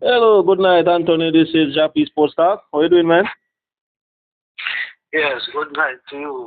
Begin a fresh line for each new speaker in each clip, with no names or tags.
Hello, good night, Anthony. This is Jah-P Sports Talk. How you doing, man?
Yes, good night to you.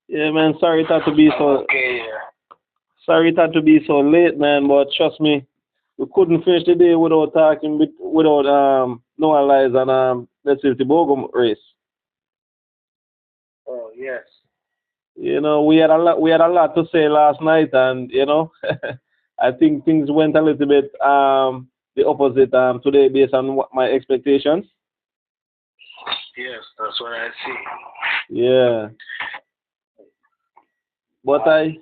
Yeah, man. Sorry it had to be
I'm
so.
okay here.
Sorry it had to be so late, man. But trust me, we couldn't finish the day without talking, without Noah Lies and let's say the Bogo race.
Oh, yes.
We had a lot to say last night, and I think things went a little bit the opposite today based on what my expectations.
Yes, that's what I see.
Yeah, but I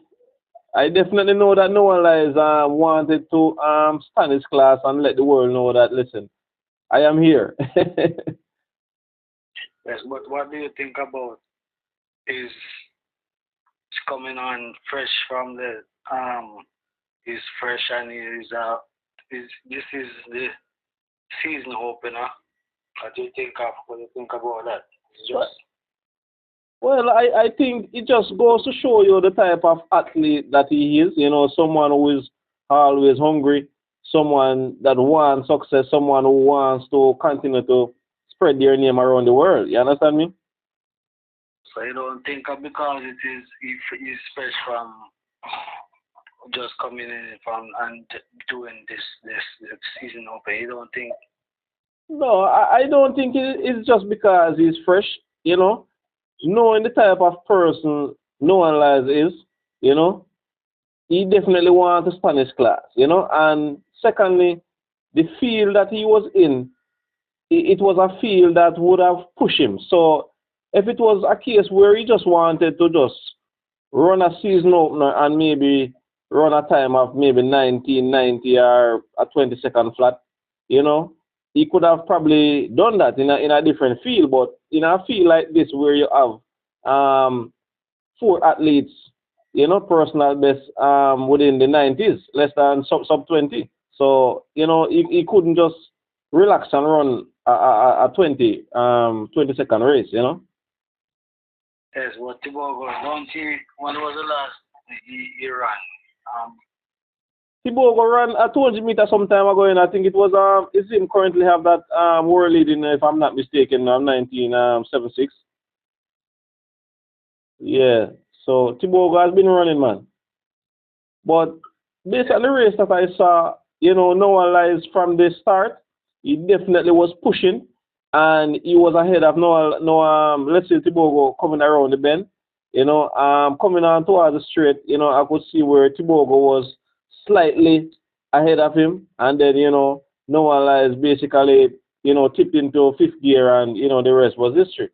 definitely know that no one lies wanted to stand his class and let the world know that listen, I am here.
Yes, but what do you think about is coming on fresh from the is fresh and is this is the season opener. What do you think about that? It's
Well,
just
I think it just goes to show you the type of athlete that he is. Someone who is always hungry, someone that wants success, someone who wants to continue to spread their name around the world. You understand me?
so you don't think because it is if it's fresh from just coming in from and doing this season open, you don't think
No, I don't think it's just because he's fresh. You know, knowing the type of person Noah Lyles is, you know, he definitely wants a Spanish class. And secondly, the field that he was in, it was a field that would have pushed him. So if it was a case where he just wanted to just run a season opener and maybe run a time of maybe 1990 or a 20-second flat, you know, he could have probably done that in a different field. But in a field like this where you have four athletes, personal best within the 90s, less than sub 20. So, he couldn't just relax and run a 20-second race.
yes, what Tibogo don't he when was the last he ran? Um
Tibogo ran a 200 meter some time ago, and I think it was it's him currently have that world leading, if I'm not mistaken, 1976. Yeah. So Tibogo has been running, man. But based on the race that I saw, Noah Lyles from the start, he definitely was pushing, and he was ahead of Noah, let's say Tibogo coming around the bend. Coming on towards the straight, I could see where Tibogo was slightly ahead of him, and then, Noah Lyles basically, tipped into fifth gear, and, the rest was history.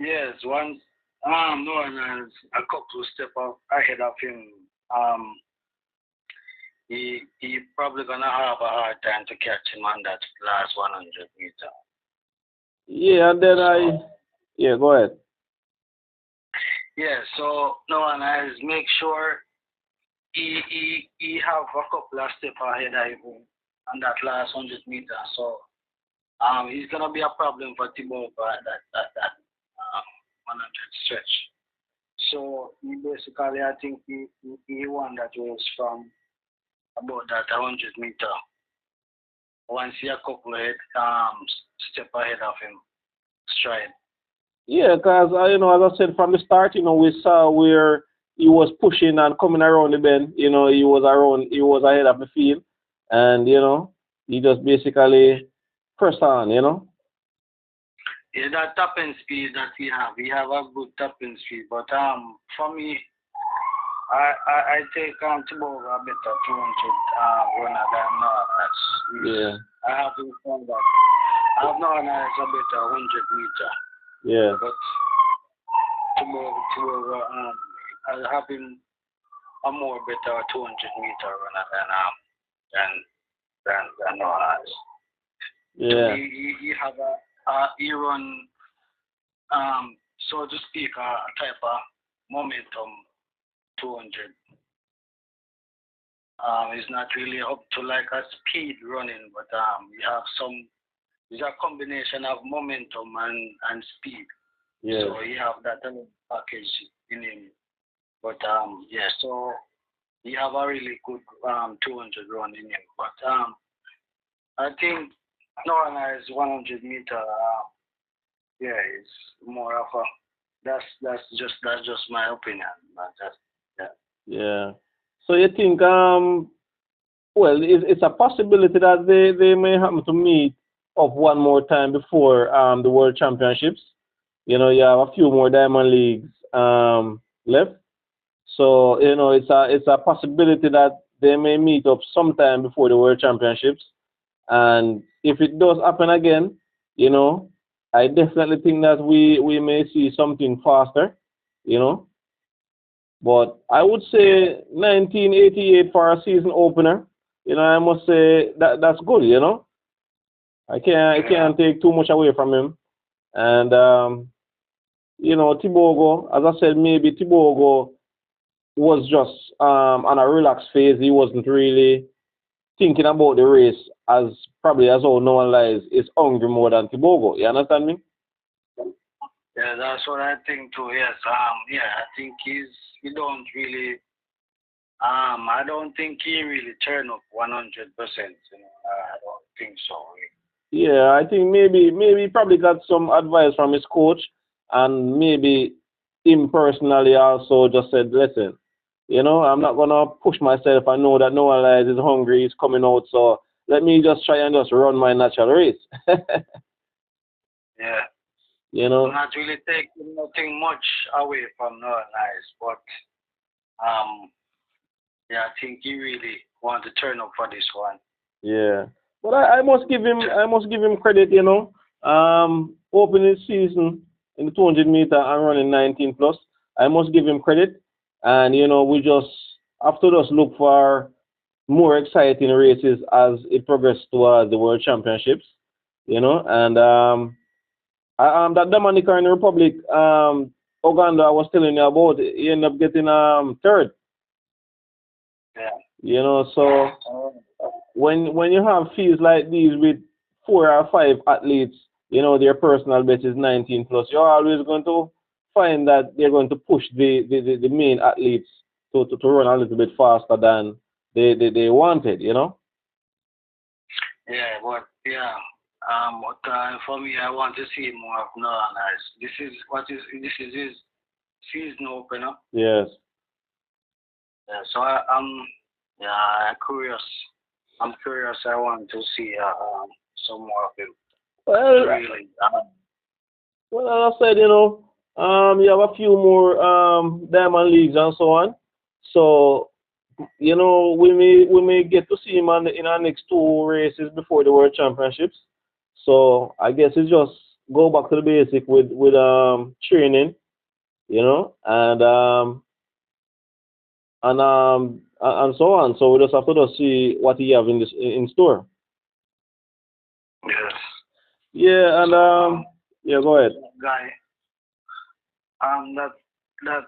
yes, once no one has a couple step up ahead of him, um he probably gonna have a hard time to catch him on that last 100 meter.
Yeah, and then
So
yeah, go ahead.
yeah, so no one has make sure he have a couple of step ahead of him on that last 100 meter. So he's gonna be a problem for Thibaut at that 100 stretch. So he basically, I think he won that race from about that 100 meter. Once he a couple ahead, step ahead of him, stride.
Yeah, because as I said from the start, we saw where he was pushing and coming around the bend. He was ahead of the field, and he just basically pressed on.
Yeah, that tapping speed that he have a good tapping speed. But for me, I take Thibaut a better 200 runner than Norris.
Yeah,
I have to find that. I have Norris a better 100 meter,
yeah,
but Thibaut I have him a more better 200 meter runner than than Norris. To me,
yeah,
he have he run so to speak a type of momentum 200. It's not really up to like a speed running, but you have some. It's a combination of momentum and speed.
yeah,
So you have that package in him. But yeah, so he have a really good 200 run in him. But I think Noah is 100 meter. Yeah, it's more of a that's just my opinion. But that's yeah.
Yeah. So you think well, it's a possibility that they may happen to meet up one more time before the World Championships. You know, you have a few more Diamond Leagues left. So, you know, it's a possibility that they may meet up sometime before the World Championships. And if it does happen again, you know, I definitely think that we may see something faster, you know. But I would say 1988 for a season opener, you know, I must say that that's good, you know. I
Yeah.
can't take too much away from him. And you know, Tibogo, as I said, maybe Tibogo was just on a relaxed phase. He wasn't really thinking about the race as probably as all no one lies is hungry more than Tibogo. You understand me?
Yeah, that's what I think too. Yes. Yeah, I think he don't really I don't think he really turn up 100%. You know, I don't think so.
Yeah, I think maybe he probably got some advice from his coach, and maybe him personally also just said, listen, you know, I'm not gonna push myself. I know that no one lies is hungry, is coming out, so let me just try and just run my natural race.
Yeah,
You know?
not really taking nothing much away from Northern Ice, but um, yeah, I think he really want to turn up for this one.
Yeah. But I must give him credit, you know. Opening season in the 200 meter and running 19 plus. I must give him credit. And you know, we just have to just look for more exciting races as it progresses towards the World Championships. You know, and that Dominican Republic, Uganda, I was telling you about, he ended up getting third.
Yeah.
You know, so when you have fields like these with 4 or 5 athletes, you know, their personal best is 19 plus, you're always going to find that they're going to push the main athletes to run a little bit faster than they wanted, you know?
Yeah, but yeah, but for me, I want to see more of Northern Ice. This is his season opener.
Yes.
Yeah, so yeah, curious. I'm curious. I want to see some more of him.
Well,
Really.
well, as I said, you know, you have a few more Diamond Leagues and so on. So, you know, we may get to see him in our next 2 races before the World Championships. So I guess it's just go back to the basic with training, you know, and so on. So we just have to just see what he have in store.
Yes.
Yeah, and
So
yeah, go ahead.
that guy, that that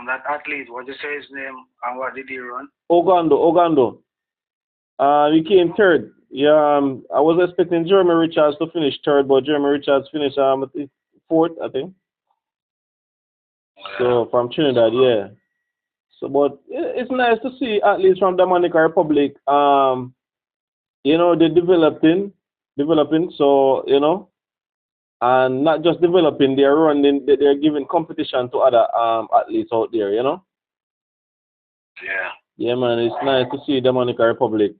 that athlete. What you say his name and what did he run?
Ogando. He came third. Yeah, I was expecting Jeremy Richards to finish third, but Jeremy Richards finished I think fourth, I think.
Yeah.
So from Trinidad, yeah. So, but it's nice to see athletes from Dominican Republic. You know, they're developing. So you know, and not just developing, they're running. They're giving competition to other athletes out there. You know.
Yeah.
Yeah, man, it's nice to see Dominican Republic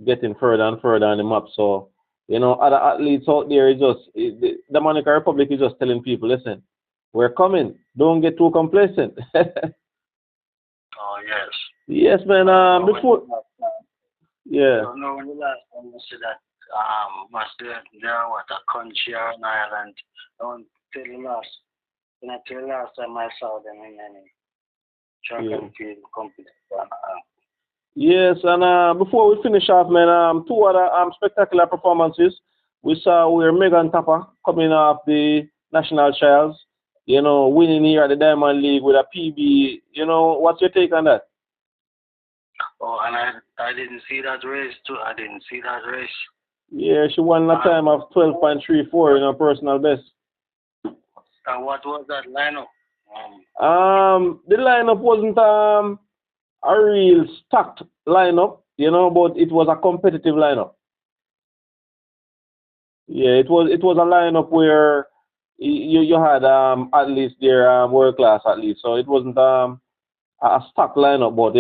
getting further and further on the map. So, you know, other athletes out there is just the Dominican Republic is just telling people, listen, we're coming. Don't get too complacent.
Oh yes.
Yes, man.
I don't know when
Before,
the last time. I
yeah.
don't know when the last time you see that was there what a country or an island. Don't tell the last. Not till the last time I saw them in any track
Yeah.
and field competition.
Yes, and before we finish off, man, 2 other spectacular performances. We saw where Megan Tapper coming off the national trials, you know, winning here at the Diamond League with a PB. You know, what's your take on that?
Oh, and I didn't see that race too. I didn't see that race.
Yeah, she won a
Um,
time of 12.34 in her personal best.
what was that lineup?
The lineup wasn't a real stacked lineup, but it was a competitive lineup. Yeah, it was a lineup where you had athletes there, world class athletes. So it wasn't a stacked lineup, but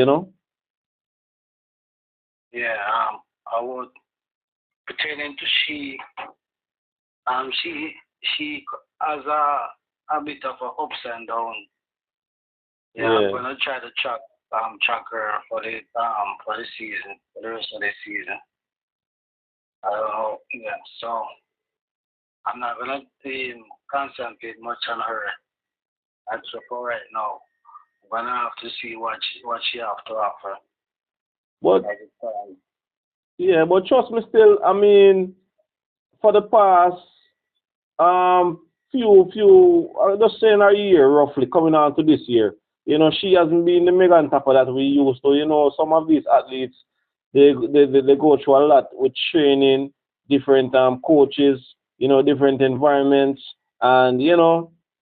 Yeah, I would pertaining to she she has a bit of a ups and down. Yeah, I'm
yeah,
gonna try to track her for the season, for the rest of the season. I don't know. Yeah, so I'm not gonna concentrate much on her. That's for right now. I'm gonna have to see what she have to offer
but
at the time.
yeah, but trust me, still, I mean, for the past just saying a year roughly coming on to this year. She hasn't been the mega on top of that we used to. Some of these athletes they go through a lot with training, different coaches, different environments, and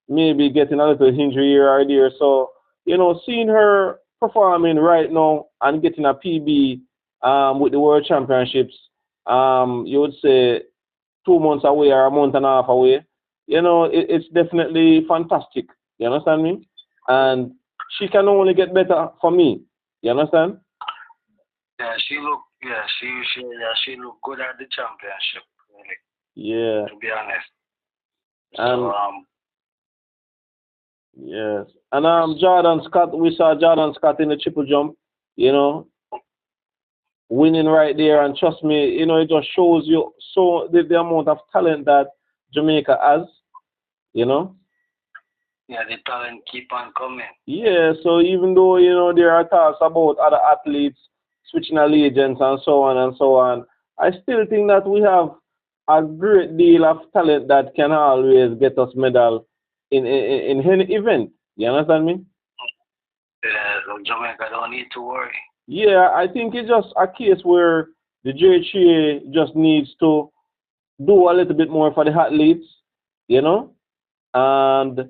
maybe getting a little injury here or there. So seeing her performing right now and getting a PB with the World Championships, you would say 2 months away or a month and a half away, it's definitely fantastic. You understand me? And she can only get better for me. You understand?
She look good at the championship, really,
Yeah.
to be honest. So
And yes. And Jordan Scott, we saw Jordan Scott in the triple jump, you know, winning right there. And trust me, it just shows you so the amount of talent that Jamaica has, you know.
yeah, the talent keep on coming.
Yeah, so even though, there are talks about other athletes switching allegiance and so on and so on, I still think that we have a great deal of talent that can always get us medal in any event. You understand me?
Yeah, so Jamaica don't need to worry.
Yeah, I think it's just a case where the JHA just needs to do a little bit more for the athletes, you know, and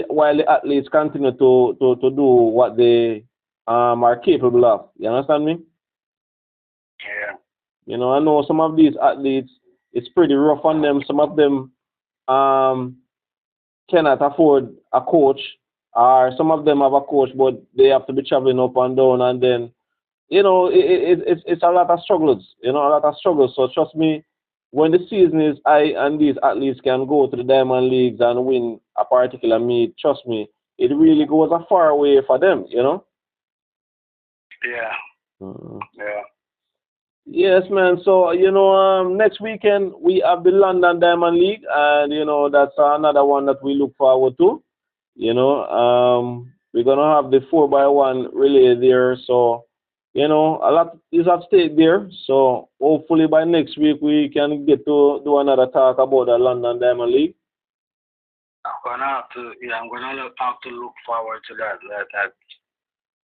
while the athletes continue to do what they are capable of. You understand me?
Yeah,
I know some of these athletes, it's pretty rough on them. Some of them um, cannot afford a coach, or some of them have a coach, but they have to be traveling up and down, and then it's a lot of struggles. A lot of struggles. So trust me, when the season is high and these athletes can go to the Diamond Leagues and win a particular meet, trust me, it really goes a far way for them.
yeah,
Mhm.
yeah.
Yes, man. So next weekend we have the London Diamond League, and that's another one that we look forward to. We're gonna have the 4x1 relay there, so a lot is at stake there. So hopefully by next week we can get to do another talk about the London Diamond League.
I'm gonna have to look forward to that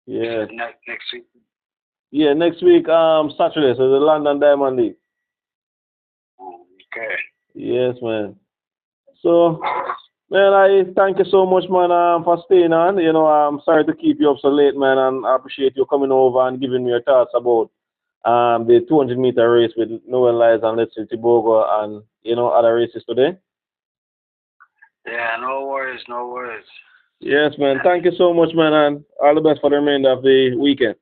you
Yeah,
said next week.
yeah. Next week, Saturday, so the London Diamond League.
Okay.
Yes, man. So, man, I thank you so much, man, for staying on. I'm sorry to keep you up so late, man, and I appreciate you coming over and giving me your thoughts about the 200-meter race with Noel Lyles and Let's Tibogo and other races today.
Yeah, no worries, no worries.
Yes, man. Thank you so much, man, and all the best for the remainder of the weekend.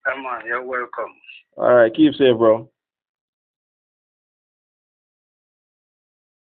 Come on, you're welcome.
All right, keep safe, bro.